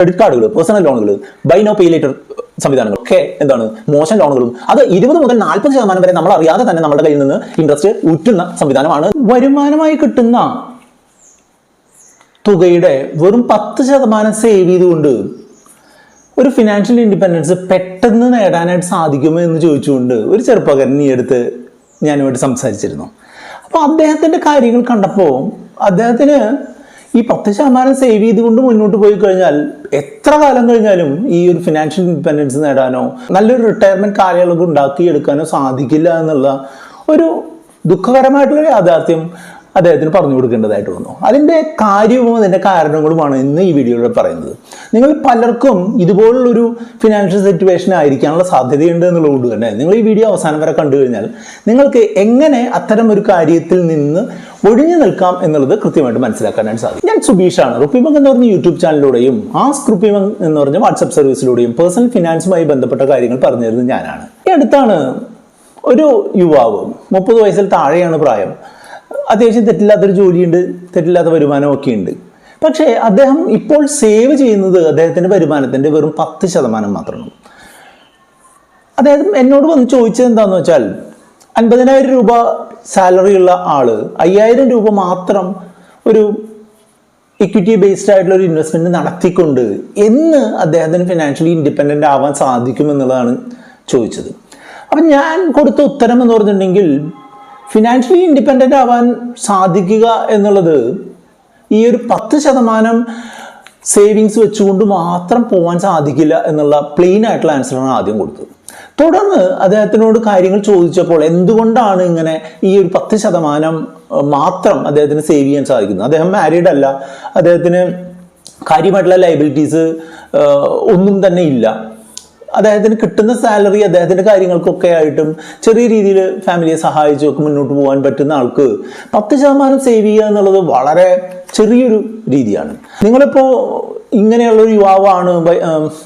Credit കാർഡുകൾ, personal ലോണുകൾ, by now pay later സംവിധാനങ്ങൾ ഒക്കെ എന്താണ് മോശം ലോണുകളും അത് 20 മുതൽ 40% വരെ നമ്മൾ അറിയാതെ തന്നെ നമ്മുടെ കയ്യിൽ നിന്ന് ഇൻട്രസ്റ്റ് ഊറ്റുന്ന സംവിധാനമാണ്. വരുമാനമായി കിട്ടുന്ന തുകയുടെ വെറും 10% സേവ് ചെയ്തുകൊണ്ട് ഒരു ഫിനാൻഷ്യൽ ഇൻഡിപെൻഡൻസ് പെട്ടെന്ന് നേടാനായിട്ട് സാധിക്കുമോ എന്ന് ചോദിച്ചുകൊണ്ട് ഒരു ചെറുപ്പക്കാരൻ ഈ അടുത്ത് ഞാനുമായിട്ട് സംസാരിച്ചിരുന്നു. അപ്പോൾ അദ്ദേഹത്തിൻ്റെ കാര്യങ്ങൾ കണ്ടപ്പോൾ അദ്ദേഹത്തിന് ഈ 10% സേവ് ചെയ്തുകൊണ്ട് മുന്നോട്ട് പോയി കഴിഞ്ഞാൽ എത്ര കാലം കഴിഞ്ഞാലും ഈ ഒരു ഫിനാൻഷ്യൽ ഇൻഡിപെൻഡൻസ് നേടാനോ നല്ലൊരു റിട്ടയർമെൻറ്റ് കാലയളവ് ഉണ്ടാക്കിയെടുക്കാനോ സാധിക്കില്ല എന്നുള്ള ഒരു ദുഃഖകരമായിട്ടുള്ള യാഥാർത്ഥ്യം അദ്ദേഹത്തിന് പറഞ്ഞു കൊടുക്കേണ്ടതായിട്ട് വന്നു. അതിൻ്റെ കാര്യവും അതിൻ്റെ കാരണങ്ങളുമാണ് ഇന്ന് ഈ വീഡിയോയിൽ പറയുന്നത്. നിങ്ങൾ പലർക്കും ഇതുപോലുള്ളൊരു ഫിനാൻഷ്യൽ സിറ്റുവേഷൻ ആയിരിക്കാനുള്ള സാധ്യതയുണ്ട് എന്നുള്ളതുകൊണ്ട് തന്നെ നിങ്ങൾ ഈ വീഡിയോ അവസാനം വരെ കണ്ടു കഴിഞ്ഞാൽ നിങ്ങൾക്ക് എങ്ങനെ അത്തരം ഒരു കാര്യത്തിൽ നിന്ന് ഒഴിഞ്ഞു നിൽക്കാം എന്നുള്ളത് കൃത്യമായിട്ട് മനസ്സിലാക്കാനായിട്ട് സാധിക്കും. ഞാൻ സുബീഷാണ്. റുപ്പിമംഗ് എന്ന് പറഞ്ഞ യൂട്യൂബ് ചാനലിലൂടെയും ആസ്ക് റുപ്പിമംഗ് എന്ന് പറഞ്ഞ വാട്സപ്പ് സർവീസിലൂടെയും പേഴ്സണൽ ഫിനാൻസുമായി ബന്ധപ്പെട്ട കാര്യങ്ങൾ പറഞ്ഞു തരുന്നത് ഞാനാണ്. ഈ അടുത്താണ് ഒരു യുവാവ് 30 വയസ്സിൽ താഴെയാണ് പ്രായം, അത്യാവശ്യം തെറ്റില്ലാത്തൊരു ജോലിയുണ്ട്, തെറ്റില്ലാത്ത വരുമാനമൊക്കെ ഉണ്ട്. പക്ഷേ അദ്ദേഹം ഇപ്പോൾ സേവ് ചെയ്യുന്നത് അദ്ദേഹത്തിൻ്റെ വരുമാനത്തിൻ്റെ വെറും 10% മാത്രമാണ്. അദ്ദേഹം എന്നോട് വന്ന് ചോദിച്ചത് എന്താണെന്ന് വെച്ചാൽ 50,000 രൂപ സാലറി ഉള്ള ആള് 5,000 രൂപ മാത്രം ഒരു ഇക്വിറ്റി ബേസ്ഡ് ആയിട്ടുള്ള ഒരു ഇൻവെസ്റ്റ്മെന്റ് നടത്തിക്കൊണ്ട് എന്ന് അദ്ദേഹത്തിന് ഫിനാൻഷ്യലി ഇൻഡിപെൻഡൻ്റ് ആവാൻ സാധിക്കുമെന്നുള്ളതാണ് ചോദിച്ചത്. അപ്പം ഞാൻ കൊടുത്ത ഉത്തരം എന്ന് പറഞ്ഞിട്ടുണ്ടെങ്കിൽ ഫിനാൻഷ്യലി ഇൻഡിപെൻഡൻ്റ് ആവാൻ സാധിക്കുക എന്നുള്ളത് ഈ ഒരു 10% സേവിങ്സ് വെച്ചുകൊണ്ട് മാത്രം പോകാൻ സാധിക്കില്ല എന്നുള്ള പ്ലെയിൻ ആയിട്ടുള്ള ആൻസറാണ് ആദ്യം കൊടുത്തത്. തുടർന്ന് അദ്ദേഹത്തിനോട് കാര്യങ്ങൾ ചോദിച്ചപ്പോൾ എന്തുകൊണ്ടാണ് ഇങ്ങനെ ഈ ഒരു 10% മാത്രം അദ്ദേഹത്തിന് സേവ് ചെയ്യാൻ സാധിക്കുന്നത്. അദ്ദേഹം മാരീഡ് അല്ല, അദ്ദേഹത്തിന് കാര്യമായിട്ടുള്ള ലയബിലിറ്റീസ് ഒന്നും തന്നെ ഇല്ല. അദ്ദേഹത്തിന് കിട്ടുന്ന സാലറി അദ്ദേഹത്തിൻ്റെ കാര്യങ്ങൾക്കൊക്കെ ആയിട്ടും ചെറിയ രീതിയിൽ ഫാമിലിയെ സഹായിച്ചൊക്കെ മുന്നോട്ട് പോകാൻ പറ്റുന്ന ആൾക്ക് 10% സേവ് ചെയ്യുക എന്നുള്ളത് വളരെ ചെറിയൊരു രീതിയാണ്. നിങ്ങളിപ്പോൾ ഇങ്ങനെയുള്ളൊരു യുവാവാണ്,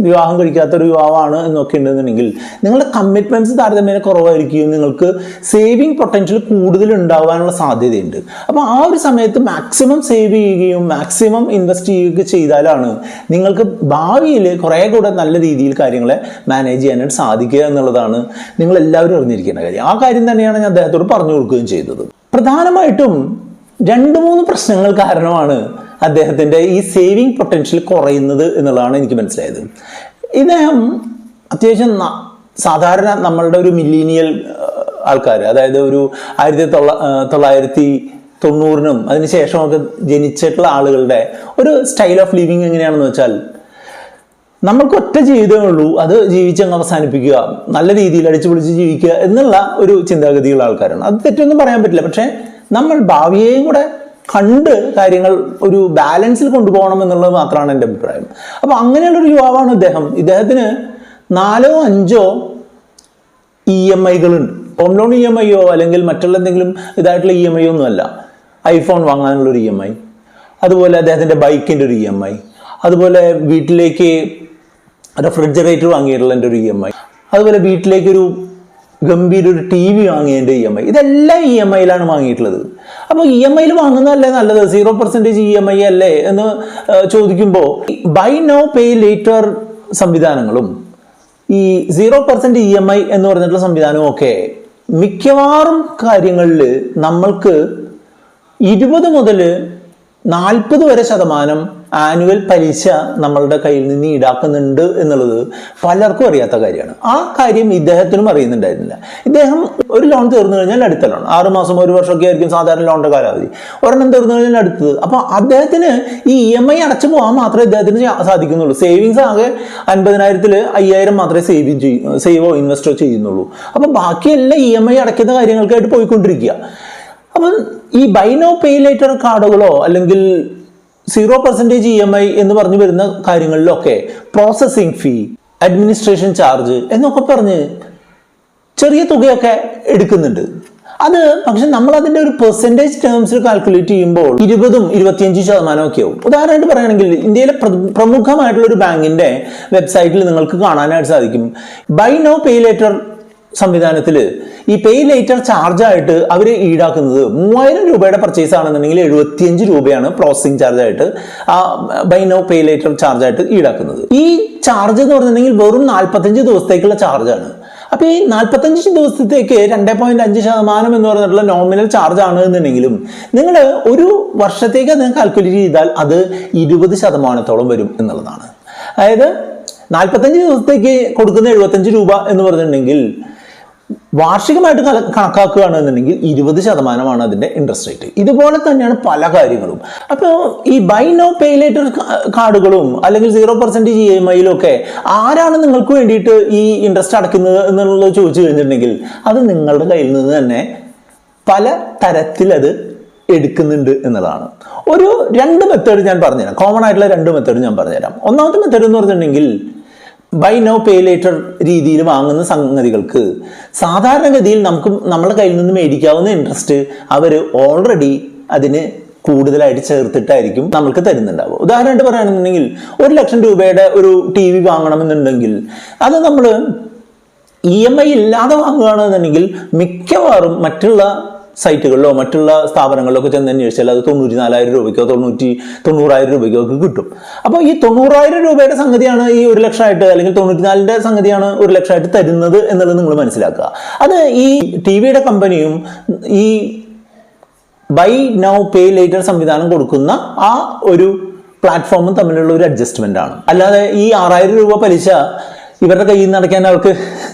വിവാഹം കഴിക്കാത്തൊരു യുവാവാണ് എന്നൊക്കെ ഉണ്ടെന്നുണ്ടെങ്കിൽ നിങ്ങളുടെ കമ്മിറ്റ്മെൻറ്റ്സ് താരതമ്യേന കുറവായിരിക്കും, നിങ്ങൾക്ക് സേവിങ് പൊട്ടൻഷ്യൽ കൂടുതൽ ഉണ്ടാകാനുള്ള സാധ്യതയുണ്ട്. അപ്പോൾ ആ ഒരു സമയത്ത് മാക്സിമം സേവ് ചെയ്യുകയും മാക്സിമം ഇൻവെസ്റ്റ് ചെയ്യുകയൊക്കെ ചെയ്താലാണ് നിങ്ങൾക്ക് ഭാവിയിൽ കുറേ കൂടെ നല്ല രീതിയിൽ കാര്യങ്ങളെ മാനേജ് ചെയ്യാനായിട്ട് സാധിക്കുക എന്നുള്ളതാണ് നിങ്ങളെല്ലാവരും അറിഞ്ഞിരിക്കേണ്ട കാര്യം. ആ കാര്യം തന്നെയാണ് ഞാൻ അദ്ദേഹത്തോട് പറഞ്ഞു കൊടുക്കുകയും ചെയ്തത്. പ്രധാനമായിട്ടും 2-3 പ്രശ്നങ്ങൾ കാരണമാണ് അദ്ദേഹത്തിൻ്റെ ഈ സേവിങ് പൊട്ടൻഷ്യൽ കുറയുന്നത് എന്നുള്ളതാണ് എനിക്ക് മനസ്സിലായത്. ഇദ്ദേഹം അത്യാവശ്യം സാധാരണ നമ്മളുടെ ഒരു മില്ലീനിയൽ ആൾക്കാർ, അതായത് ഒരു 1990-നും അതിനുശേഷമൊക്കെ ജനിച്ചിട്ടുള്ള ആളുകളുടെ ഒരു സ്റ്റൈൽ ഓഫ് ലിവിങ് എങ്ങനെയാണെന്ന് വെച്ചാൽ നമ്മൾക്ക് ഒറ്റ ജീവിതമേ ഉള്ളൂ, അത് ജീവിച്ചങ്ങ് അവസാനിപ്പിക്കുക, നല്ല രീതിയിൽ അടിച്ചു പൊളിച്ച് ജീവിക്കുക എന്നുള്ള ഒരു ചിന്താഗതിയുള്ള ആൾക്കാരാണ്. അത് തെറ്റൊന്നും പറയാൻ പറ്റില്ല. പക്ഷേ നമ്മൾ ഭാവിയെയും കൂടെ കണ്ട് കാര്യങ്ങൾ ഒരു ബാലൻസിൽ കൊണ്ടുപോകണം എന്നുള്ളത് മാത്രമാണ് എൻ്റെ അഭിപ്രായം. അപ്പോൾ അങ്ങനെയുള്ളൊരു യുവാവാണ് ഇദ്ദേഹം. ഇദ്ദേഹത്തിന് 4-5 EMIകളുണ്ട്. ഹോം ലോൺ EMI അല്ലെങ്കിൽ മറ്റുള്ള എന്തെങ്കിലും ഇതായിട്ടുള്ള EMI ഒന്നുമല്ല. ഐഫോൺ വാങ്ങാനുള്ളൊരു EMI, അതുപോലെ അദ്ദേഹത്തിൻ്റെ ബൈക്കിൻ്റെ ഒരു EMI, അതുപോലെ വീട്ടിലേക്ക് റെഫ്രിജറേറ്റർ വാങ്ങിയിട്ടുള്ളതിൻ്റെ ഒരു EMI, അതുപോലെ വീട്ടിലേക്കൊരു ഗംഭീര ഒരു TV വാങ്ങിയതിൻ്റെ EMI. ഇതെല്ലാം EMIയിലാണ് വാങ്ങിയിട്ടുള്ളത്. അപ്പോൾ EMIയിൽ വാങ്ങുന്നതല്ലേ നല്ലത്, 0% EMI അല്ലേ എന്ന് ചോദിക്കുമ്പോൾ ബൈ നോ പേ ലേറ്റർ സംവിധാനങ്ങളും ഈ 0% EMI എന്ന് പറഞ്ഞിട്ടുള്ള സംവിധാനവും ഒക്കെ മിക്കവാറും കാര്യങ്ങളിൽ നമ്മൾക്ക് 20 മുതൽ 40 വരെ ശതമാനം ആനുവൽ പലിശ നമ്മളുടെ കയ്യിൽ നിന്ന് ഈടാക്കുന്നുണ്ട് എന്നുള്ളത് പലർക്കും അറിയാത്ത കാര്യമാണ്. ആ കാര്യം ഇദ്ദേഹത്തിനും അറിയുന്നുണ്ടായിരുന്നില്ല. ഇദ്ദേഹം ഒരു ലോൺ തീർന്നു കഴിഞ്ഞാൽ അടുത്ത ലോൺ 6 മാസം 1 വർഷമൊക്കെ ആയിരിക്കും സാധാരണ ലോണിന്റെ കാലാവധി. ഒരെണ്ണം തീർന്നു കഴിഞ്ഞാൽ അടുത്തത്. അപ്പൊ അദ്ദേഹത്തിന് ഈ EMI അടച്ചു പോകാൻ മാത്രമേ ഇദ്ദേഹത്തിന് സാധിക്കുന്നുള്ളൂ. സേവിങ്സ് ആകെ 50,000-ൽ 5,000 മാത്രമേ സേവോ ഇൻവെസ്റ്റോ ചെയ്യുന്നുള്ളൂ. അപ്പൊ ബാക്കിയെല്ലാം EMI അടയ്ക്കുന്ന കാര്യങ്ങൾക്കായിട്ട് പോയിക്കൊണ്ടിരിക്കുക. അപ്പം ഈ ബൈ നോ പേ ലേറ്റർ കാർഡുകളോ അല്ലെങ്കിൽ 0% EMI എന്ന് പറഞ്ഞു വരുന്ന കാര്യങ്ങളിലൊക്കെ പ്രോസസ്സിംഗ് ഫീ, അഡ്മിനിസ്ട്രേഷൻ ചാർജ് എന്നൊക്കെ പറഞ്ഞ് ചെറിയ തുകയൊക്കെ എടുക്കുന്നുണ്ട്. അത് പക്ഷെ നമ്മൾ അതിൻ്റെ ഒരു പെർസെൻറ്റേജ് ടേംസിൽ കാൽക്കുലേറ്റ് ചെയ്യുമ്പോൾ 20-25% ഒക്കെ ആവും. ഉദാഹരണമായിട്ട് പറയുകയാണെങ്കിൽ ഇന്ത്യയിലെ പ്രമുഖമായിട്ടുള്ള ഒരു ബാങ്കിന്റെ വെബ്സൈറ്റിൽ നിങ്ങൾക്ക് കാണാനായിട്ട് സാധിക്കും ബൈ നോ പേ ലേറ്റർ സംവിധാനത്തിൽ ഈ പേ ലേറ്റർ ചാർജ് ആയിട്ട് അവർ ഈടാക്കുന്നത് 3000 രൂപയുടെ പർച്ചേസ് ആണെന്നുണ്ടെങ്കിൽ 75 രൂപയാണ് പ്രോസസിങ് ചാർജ് ആയിട്ട് ആ buy now pay later charge ആയിട്ട് ഈടാക്കുന്നത്. ഈ ചാർജ് എന്ന് പറഞ്ഞിട്ടുണ്ടെങ്കിൽ വെറും 45 ദിവസത്തേക്കുള്ള ചാർജാണ്. അപ്പൊ ഈ 45 ദിവസത്തേക്ക് 2.5% എന്ന് പറഞ്ഞിട്ടുള്ള നോമിനൽ ചാർജ് ആണ് എന്നുണ്ടെങ്കിലും നിങ്ങൾ ഒരു വർഷത്തേക്ക് അത് കാൽക്കുലേറ്റ് ചെയ്താൽ അത് 20% വരും എന്നുള്ളതാണ്. അതായത് 45 ദിവസത്തേക്ക് കൊടുക്കുന്ന 75 രൂപ എന്ന് പറഞ്ഞിട്ടുണ്ടെങ്കിൽ വാർഷികമായിട്ട് കണക്കാക്കുകയാണെന്നുണ്ടെങ്കിൽ 20% അതിന്റെ ഇൻട്രസ്റ്റ് റേറ്റ്. ഇതുപോലെ തന്നെയാണ് പല കാര്യങ്ങളും. അപ്പോൾ ഈ ബൈ നോ പേ ലേറ്റർ കാർഡുകളും അല്ലെങ്കിൽ 0% EMI ഒക്കെ ആരാണ് നിങ്ങൾക്ക് വേണ്ടിയിട്ട് ഈ ഇൻട്രസ്റ്റ് അടയ്ക്കുന്നത് എന്നുള്ളത് ചോദിച്ചു കഴിഞ്ഞിട്ടുണ്ടെങ്കിൽ അത് നിങ്ങളുടെ കയ്യിൽ നിന്ന് തന്നെ പല തരത്തിൽ അത് എടുക്കുന്നുണ്ട് എന്നുള്ളതാണ്. ഒരു 2 മെത്തേഡ് ഞാൻ പറഞ്ഞുതരാം. കോമൺ ആയിട്ടുള്ള 2 മെത്തേഡ് ഞാൻ പറഞ്ഞുതരാം. ഒന്നാമത്തെ മെത്തേഡ് എന്ന് പറഞ്ഞിട്ടുണ്ടെങ്കിൽ ബൈ നോ പേ ലേറ്റർ രീതിയിൽ വാങ്ങുന്ന സംഗതികൾക്ക് സാധാരണഗതിയിൽ നമ്മുടെ കയ്യിൽ നിന്ന് മേടിക്കാവുന്ന ഇൻട്രസ്റ്റ് അവർ ഓൾറെഡി അതിന് കൂടുതലായിട്ട് ചേർത്തിട്ടായിരിക്കും നമ്മൾക്ക് തരുന്നുണ്ടാവുക. ഉദാഹരണമായിട്ട് പറയുകയാണെന്നുണ്ടെങ്കിൽ 1 ലക്ഷം രൂപയുടെ ഒരു TV വാങ്ങണമെന്നുണ്ടെങ്കിൽ അത് നമ്മൾ EMI ഇല്ലാതെ വാങ്ങുകയാണെന്നുണ്ടെങ്കിൽ മിക്കവാറും മറ്റുള്ള സൈറ്റുകളിലോ മറ്റുള്ള സ്ഥാപനങ്ങളിലോ ഒക്കെ ചെന്ന് അന്വേഷിച്ചാൽ അത് 94,000 രൂപയ്ക്കോ 90,000 രൂപയ്ക്കോ ഒക്കെ കിട്ടും. അപ്പോൾ ഈ 90,000 രൂപയുടെ സംഗതിയാണ് ഈ 1 ലക്ഷമായിട്ട് അല്ലെങ്കിൽ 94ന്റെ സംഗതിയാണ് 1 ലക്ഷമായിട്ട് തരുന്നത് എന്നുള്ളത് നിങ്ങൾ മനസ്സിലാക്കുക. അത് ഈ ടിവിയുടെ കമ്പനിയും ഈ ബൈ നൗ പേ ലേറ്റർ സംവിധാനം കൊടുക്കുന്ന ആ ഒരു പ്ലാറ്റ്ഫോമും തമ്മിലുള്ള ഒരു അഡ്ജസ്റ്റ്മെന്റ് ആണ്. അല്ലാതെ ഈ 6,000 രൂപ പലിശ ഇവരുടെ കയ്യിൽ നിന്ന് അടയ്ക്കാൻ അവർക്ക്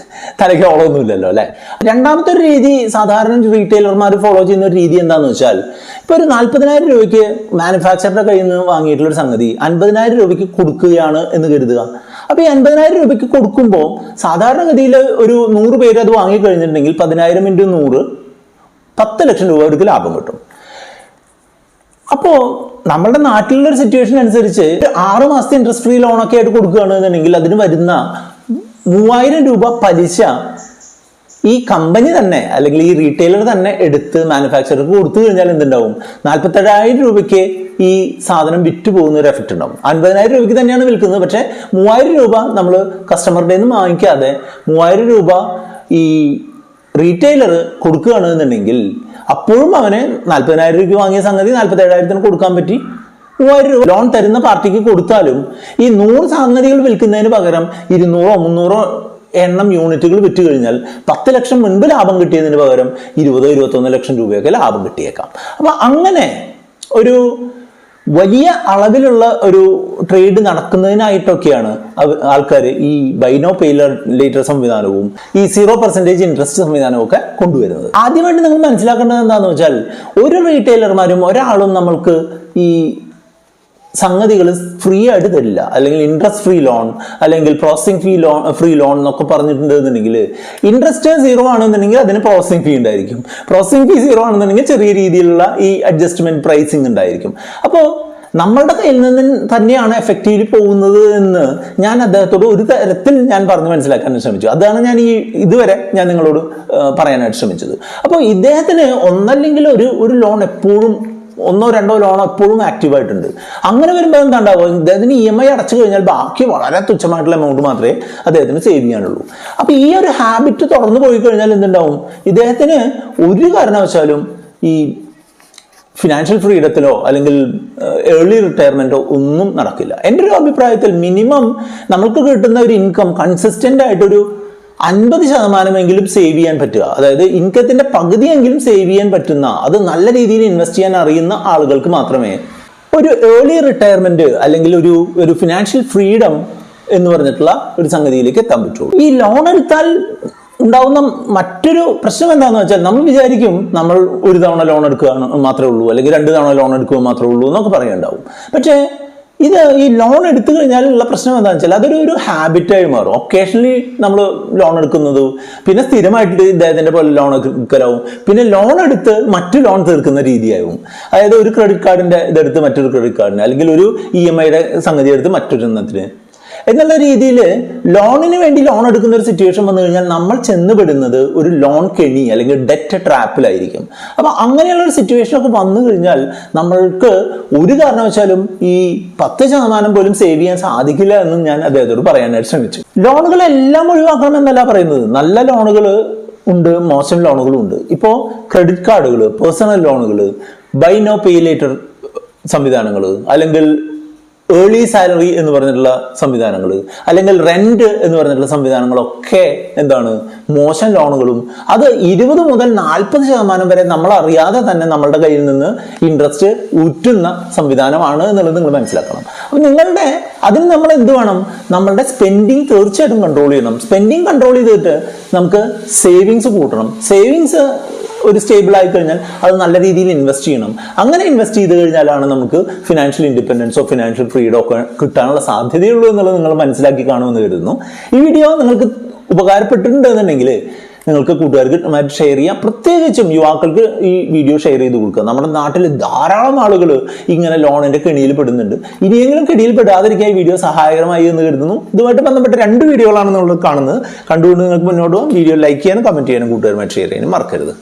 തലയ്ക്ക് ഓളമൊന്നുമില്ലല്ലോ അല്ലെ. രണ്ടാമത്തെ ഒരു രീതി സാധാരണ റീറ്റെയിലർമാർ ഫോളോ ചെയ്യുന്ന ഒരു രീതി എന്താണെന്ന് വെച്ചാൽ, ഇപ്പൊ ഒരു 40,000 രൂപയ്ക്ക് മാനുഫാക്ചറുടെ കയ്യിൽ നിന്ന് വാങ്ങിയിട്ടുള്ള ഒരു സംഗതി 50,000 രൂപയ്ക്ക് കൊടുക്കുകയാണ് എന്ന് കരുതുക. അപ്പൊ ഈ 50,000 രൂപയ്ക്ക് കൊടുക്കുമ്പോൾ സാധാരണഗതിയിൽ ഒരു 100 പേര് അത് വാങ്ങിക്കഴിഞ്ഞിട്ടുണ്ടെങ്കിൽ 10,000 × 100 10 ലക്ഷം രൂപ അവർക്ക് ലാഭം കിട്ടും. അപ്പോ നമ്മളുടെ നാട്ടിലുള്ള ഒരു സിറ്റുവേഷൻ അനുസരിച്ച് 6 മാസത്തെ ഇൻട്രസ്റ്റ് ഫ്രീ ലോണൊക്കെ ആയിട്ട് കൊടുക്കുകയാണെന്നുണ്ടെങ്കിൽ അതിന് വരുന്ന 3,000 രൂപ പലിശ ഈ കമ്പനി തന്നെ അല്ലെങ്കിൽ ഈ റീറ്റെയിലർ തന്നെ എടുത്ത് മാനുഫാക്ചർക്ക് കൊടുത്തു കഴിഞ്ഞാൽ എന്തുണ്ടാവും? 47,000 രൂപയ്ക്ക് ഈ സാധനം വിറ്റ് പോകുന്ന ഒരു എഫക്റ്റ് ഉണ്ടാവും. 50,000 രൂപയ്ക്ക് തന്നെയാണ് വിൽക്കുന്നത്, പക്ഷെ 3,000 രൂപ നമ്മൾ കസ്റ്റമറുടെ നിന്ന് വാങ്ങിക്കാതെ 3,000 രൂപ ഈ റീറ്റെയിലർ കൊടുക്കുകയാണെന്നുണ്ടെങ്കിൽ അപ്പോഴും അവന് 40,000 രൂപയ്ക്ക് വാങ്ങിയ സംഗതി 47,000 കൊടുക്കാൻ പറ്റി. 3,000 രൂപ ലോൺ തരുന്ന പാർട്ടിക്ക് കൊടുത്താലും ഈ 100 സംഗതികൾ വിൽക്കുന്നതിന് പകരം 200 300 എണ്ണം യൂണിറ്റുകൾ വിറ്റ് കഴിഞ്ഞാൽ 10 ലക്ഷം മുൻപ് ലാഭം കിട്ടിയതിന് പകരം 20-21 ലക്ഷം രൂപയൊക്കെ ലാഭം കിട്ടിയേക്കാം. അപ്പൊ അങ്ങനെ ഒരു വലിയ അളവിലുള്ള ഒരു ട്രേഡ് നടക്കുന്നതിനായിട്ടൊക്കെയാണ് ആൾക്കാർ ഈ ബൈ നോ പേ ലേറ്റർ സംവിധാനവും ഈ 0% ഇൻട്രസ്റ്റ് സംവിധാനവും ഒക്കെ കൊണ്ടുവരുന്നത്. ആദ്യമായിട്ട് നിങ്ങൾ മനസ്സിലാക്കേണ്ടത് എന്താണെന്ന് വെച്ചാൽ, ഒരു റീറ്റെയിലർമാരും ഒരാളും നമ്മൾക്ക് ഈ സംഗതികൾ ഫ്രീ ആയിട്ട് തരില്ല. അല്ലെങ്കിൽ ഇൻട്രസ്റ്റ് ഫ്രീ ലോൺ അല്ലെങ്കിൽ പ്രോസസിങ് ഫ്രീ ലോൺ എന്നൊക്കെ പറഞ്ഞിട്ടുണ്ടെന്നുണ്ടെങ്കിൽ ഇൻട്രസ്റ്റ് 0 ആണെന്നുണ്ടെങ്കിൽ അതിന് പ്രോസസിങ് ഫീ ഉണ്ടായിരിക്കും. പ്രോസസിങ് ഫീ 0 ആണെന്നുണ്ടെങ്കിൽ ചെറിയ രീതിയിലുള്ള ഈ അഡ്ജസ്റ്റ്മെന്റ് പ്രൈസിങ് ഉണ്ടായിരിക്കും. അപ്പോൾ നമ്മളുടെ കയ്യിൽ നിന്ന് തന്നെയാണ് എഫക്റ്റീവ്ലി പോകുന്നത് എന്ന് ഞാൻ അദ്ദേഹത്തോട് ഒരു തരത്തിൽ ഞാൻ പറഞ്ഞ് മനസ്സിലാക്കാൻ ശ്രമിച്ചു. അതാണ് ഞാൻ ഇതുവരെ ഞാൻ നിങ്ങളോട് പറയാനായിട്ട് ശ്രമിച്ചത്. അപ്പോൾ ഇദ്ദേഹത്തിന് ഒന്നല്ലെങ്കിൽ ഒരു ലോൺ എപ്പോഴും 1-2 ലോൺ എപ്പോഴും ആക്റ്റീവ് ആയിട്ടുണ്ട്. അങ്ങനെ വരുമ്പോൾ എന്താ ഉണ്ടാവുക? അദ്ദേഹത്തിന് EMI അടച്ചു കഴിഞ്ഞാൽ ബാക്കി വളരെ തുച്ഛമായിട്ടുള്ള എമൗണ്ട് മാത്രമേ അദ്ദേഹത്തിന് സേവ് ചെയ്യാനുള്ളൂ. അപ്പൊ ഈ ഒരു ഹാബിറ്റ് തുടർന്ന് പോയി കഴിഞ്ഞാൽ എന്തുണ്ടാവും? ഇദ്ദേഹത്തിന് ഒരു കാരണവശാലും ഈ ഫിനാൻഷ്യൽ ഫ്രീഡത്തിലോ അല്ലെങ്കിൽ ഏർലി റിട്ടയർമെന്റോ ഒന്നും നടക്കില്ല. എൻ്റെ ഒരു അഭിപ്രായത്തിൽ മിനിമം നമുക്ക് കിട്ടുന്ന ഒരു ഇൻകം കൺസിസ്റ്റന്റ് ആയിട്ടൊരു 50% സേവ് ചെയ്യാൻ പറ്റുക, അതായത് ഇൻകത്തിന്റെ പകുതിയെങ്കിലും സേവ് ചെയ്യാൻ പറ്റുന്ന, അത് നല്ല രീതിയിൽ ഇൻവെസ്റ്റ് ചെയ്യാൻ അറിയുന്ന ആളുകൾക്ക് മാത്രമേ ഒരു ഏർലി റിട്ടയർമെന്റ് അല്ലെങ്കിൽ ഒരു ഫിനാൻഷ്യൽ ഫ്രീഡം എന്ന് പറഞ്ഞിട്ടുള്ള ഒരു സംഗതിയിലേക്ക് എത്താൻ പറ്റുള്ളൂ. ഈ ലോൺ എടുത്താൽ ഉണ്ടാവുന്ന മറ്റൊരു പ്രശ്നം എന്താണെന്ന് വെച്ചാൽ, നമ്മൾ വിചാരിക്കും നമ്മൾ ഒരു തവണ ലോൺ എടുക്കുക മാത്രമേ ഉള്ളൂ, അല്ലെങ്കിൽ 2 തവണ ലോൺ എടുക്കുക മാത്രമേ ഉള്ളൂ എന്നൊക്കെ പറയുന്നുണ്ടാവും. പക്ഷേ ഈ ലോൺ എടുത്തു കഴിഞ്ഞാലുള്ള പ്രശ്നം എന്താണെന്ന് വെച്ചാൽ അതൊരു ഹാബിറ്റായി മാറും. ഒക്കേഷണലി നമ്മൾ ലോൺ എടുക്കുന്നത്, പിന്നെ സ്ഥിരമായിട്ട് ഇദ്ദേഹത്തിന്റെ പോലെ ലോൺ എടുക്കലാവും, പിന്നെ ലോൺ എടുത്ത് മറ്റു ലോൺ തീർക്കുന്ന രീതിയാവും. അതായത് ഒരു ക്രെഡിറ്റ് കാർഡിന്റെ ഇതെടുത്ത് മറ്റൊരു ക്രെഡിറ്റ് കാർഡിന്, അല്ലെങ്കിൽ ഒരു EMI സംഗതി എടുത്ത് മറ്റൊരെണ്ണത്തിന്. എന്നുള്ള രീതിയിൽ ലോണിന് വേണ്ടി ലോൺ എടുക്കുന്ന ഒരു സിറ്റുവേഷൻ വന്നു കഴിഞ്ഞാൽ നമ്മൾ ചെന്നുപെടുന്നത് ഒരു ലോൺ കെണി അല്ലെങ്കിൽ ഡെറ്റ് ട്രാപ്പിലായിരിക്കും. അപ്പൊ അങ്ങനെയുള്ള ഒരു സിറ്റുവേഷൻ ഒക്കെ വന്നു കഴിഞ്ഞാൽ നമ്മൾക്ക് ഒരു കാരണവശാലും ഈ 10% പോലും സേവ് ചെയ്യാൻ സാധിക്കില്ല എന്നും ഞാൻ അദ്ദേഹത്തോട് പറയാനായിട്ട് ശ്രമിച്ചു. ലോണുകളെല്ലാം ഒഴിവാക്കണം എന്നല്ല പറയുന്നത്. നല്ല ലോണുകൾ ഉണ്ട്, മോശം ലോണുകളും ഉണ്ട്. ഇപ്പോൾ ക്രെഡിറ്റ് കാർഡുകൾ, പേഴ്സണൽ ലോണുകൾ, ബൈ നോ പേ ലേറ്റർ സംവിധാനങ്ങൾ, അല്ലെങ്കിൽ ഏർലി സാലറി എന്ന് പറഞ്ഞിട്ടുള്ള സംവിധാനങ്ങൾ, അല്ലെങ്കിൽ റെന്റ് എന്ന് പറഞ്ഞിട്ടുള്ള സംവിധാനങ്ങളൊക്കെ എന്താണ് മോശം ലോണുകളും. അത് 20 മുതൽ 40% വരെ നമ്മൾ അറിയാതെ തന്നെ നമ്മളുടെ കയ്യിൽ നിന്ന് ഇൻട്രസ്റ്റ് ഊറ്റുന്ന സംവിധാനമാണ് എന്നുള്ളത് നിങ്ങൾ മനസ്സിലാക്കണം. അപ്പൊ അതിന് നമ്മൾ എന്ത് വേണം? നമ്മളുടെ സ്പെൻഡിങ് തീർച്ചയായിട്ടും കൺട്രോൾ ചെയ്യണം. സ്പെൻഡിങ് കൺട്രോൾ ചെയ്തിട്ട് നമുക്ക് സേവിങ്സ് കൂട്ടണം. സേവിങ്സ് ഒരു സ്റ്റേബിൾ ആയി കഴിഞ്ഞാൽ അത് നല്ല രീതിയിൽ ഇൻവെസ്റ്റ് ചെയ്യണം. അങ്ങനെ ഇൻവെസ്റ്റ് ചെയ്ത് കഴിഞ്ഞാലാണ് നമുക്ക് ഫിനാൻഷ്യൽ ഇൻഡിപെൻഡൻസോ ഫിനാൻഷ്യൽ ഫ്രീഡോ ഒക്കെ കിട്ടാനുള്ള സാധ്യതയുള്ളൂ എന്നുള്ളത് നിങ്ങൾ മനസ്സിലാക്കി കാണുമെന്ന് കരുതുന്നു. ഈ വീഡിയോ നിങ്ങൾക്ക് ഉപകാരപ്പെട്ടിട്ടുണ്ടെന്നുണ്ടെങ്കിൽ നിങ്ങൾക്ക് കൂട്ടുകാർക്ക് ഷെയർ ചെയ്യാം. പ്രത്യേകിച്ചും യുവാക്കൾക്ക് ഈ വീഡിയോ ഷെയർ ചെയ്ത് കൊടുക്കുക. നമ്മുടെ നാട്ടിൽ ധാരാളം ആളുകൾ ഇങ്ങനെ ലോണിന്റെ കെണിയിൽ പെടുന്നുണ്ട്. ഇനിയെങ്കിലും കെണിയിൽ പെടാതിരിക്കാൻ ഈ വീഡിയോ സഹായകരമായി എന്ന് കരുതുന്നു. ഇതുമായിട്ട് ബന്ധപ്പെട്ട 2 വീഡിയോകളാണ് നമ്മൾ കാണുന്നത്. കണ്ടുകൊണ്ട് നിങ്ങൾക്ക് മുന്നോട്ട് പോകാം. വീഡിയോ ലൈക്ക് ചെയ്യാനും കമന്റ് ചെയ്യാനും കൂട്ടുകാരുമായി ഷെയർ ചെയ്യാനും മറക്കരുത്.